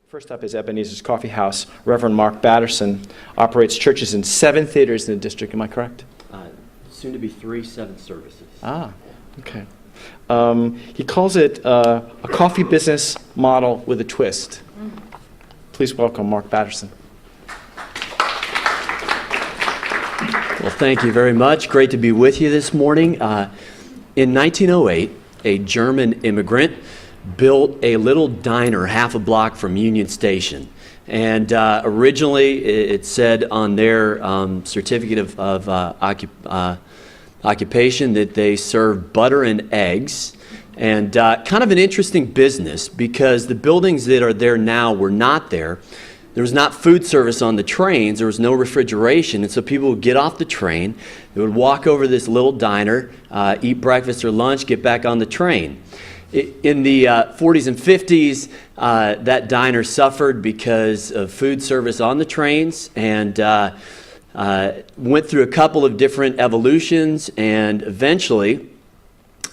First up is Ebenezers Coffeehouse. Reverend Mark Batterson operates churches in 7 theaters in the district. Am I correct? Soon to be 3 7 services. Ah, okay. He calls it a coffee business model with a twist. Please welcome Mark Batterson. Well, thank you very much. Great to be with you this morning. In 1908, a German immigrant built a little diner half a block from Union Station. And originally, it said on their certificate of occupation that they serve butter and eggs. And kind of an interesting business because the buildings that are there now were not there. There was not food service on the trains. There was no refrigeration. And so people would get off the train. They would walk over to this little diner, eat breakfast or lunch, get back on the train. In the 40s and 50s, that diner suffered because of food service on the trains and went through a couple of different evolutions, and eventually,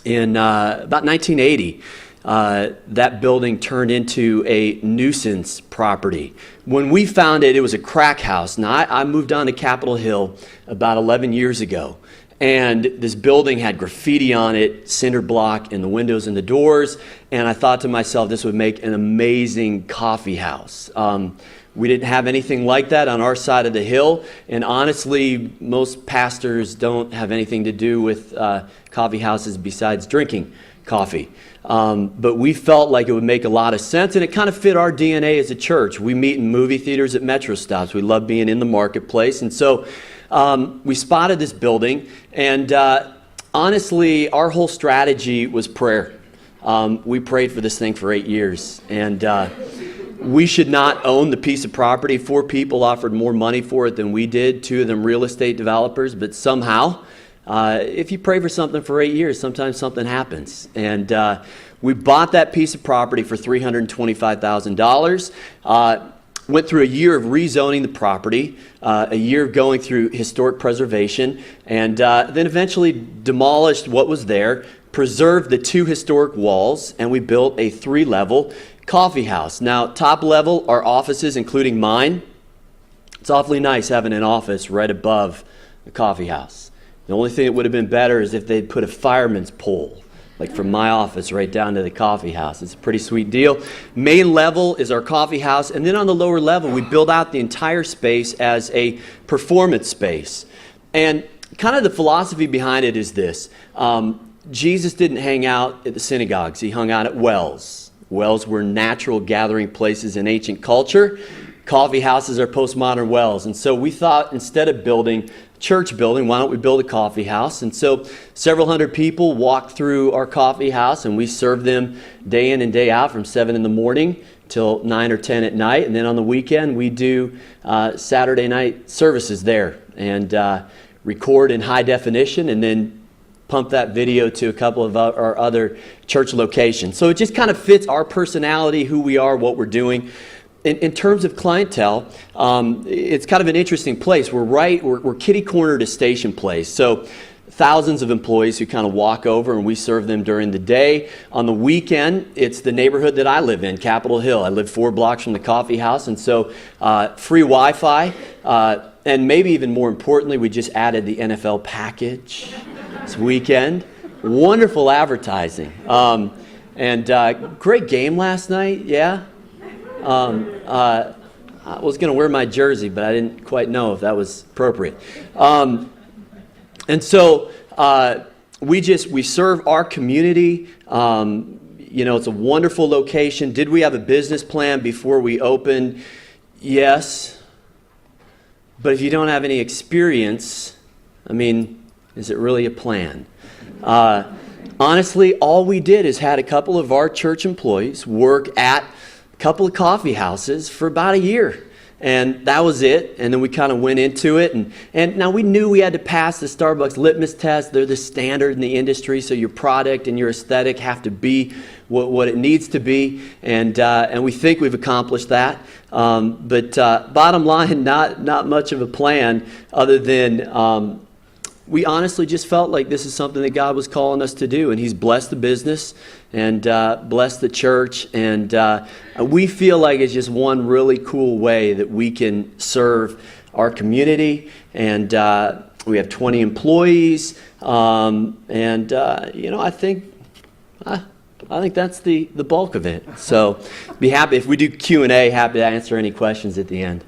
in about 1980, that building turned into a nuisance property. When we found it, it was a crack house. Now, I moved on to Capitol Hill about 11 years ago. And this building had graffiti on it, cinder block in the windows and the doors. And I thought to myself, this would make an amazing coffee house. We didn't have anything like that on our side of the hill. And honestly, most pastors don't have anything to do with coffee houses besides drinking coffee. But we felt like it would make a lot of sense. And it kind of fit our DNA as a church. We meet in movie theaters at Metro stops. We love being in the marketplace. And so we spotted this building, and honestly, our whole strategy was prayer. We prayed for this thing for 8 years, and we should not own the piece of property. 4 people offered more money for it than we did, 2 of them real estate developers, but somehow, if you pray for something for 8 years, sometimes something happens. And we bought that piece of property for $325,000. Went through a year of rezoning the property, a year of going through historic preservation, and then eventually demolished what was there, preserved the 2 historic walls, and we built a 3-level coffee house. Now, top level are offices, including mine. It's awfully nice having an office right above the coffee house. The only thing that would have been better is if they'd put a fireman's pole, like from my office right down to the coffee house. It's a pretty sweet deal. Main level is our coffee house, and then on the lower level, we build out the entire space as a performance space. And kind of the philosophy behind it is this. Jesus didn't hang out at the synagogues. He hung out at wells. Wells were natural gathering places in ancient culture. Coffee houses are postmodern wells. And so we thought, instead of building church building, why don't we build a coffee house? And so several hundred people walk through our coffee house, and we serve them day in and day out from 7 in the morning till 9 or 10 at night. And then on the weekend, we do Saturday night services there and record in high definition and then pump that video to a couple of our other church locations. So it just kind of fits our personality, who we are, what we're doing. In terms of clientele, it's kind of an interesting place. We're kitty-corner to Station Place. So thousands of employees who kind of walk over, and we serve them during the day. On the weekend, it's the neighborhood that I live in, Capitol Hill. I live 4 blocks from the coffee house, and so free Wi-Fi. And maybe even more importantly, we just added the NFL package this weekend. Wonderful advertising. And great game last night, yeah. I was going to wear my jersey, but I didn't quite know if that was appropriate. And so we serve our community. It's a wonderful location. Did we have a business plan before we opened? Yes. But if you don't have any experience, is it really a plan? Honestly, all we did is had a couple of our church employees work at a couple of coffee houses for about a year. And that was it. And then we kind of went into it. And now we knew we had to pass the Starbucks litmus test. They're the standard in the industry. So your product and your aesthetic have to be what it needs to be. And we think we've accomplished that. But bottom line, not much of a plan other than we honestly just felt like this is something that God was calling us to do, and He's blessed the business and blessed the church, and we feel like it's just one really cool way that we can serve our community, and we have 20 employees, I think that's the bulk of it. So be happy, if we do Q&A, happy to answer any questions at the end.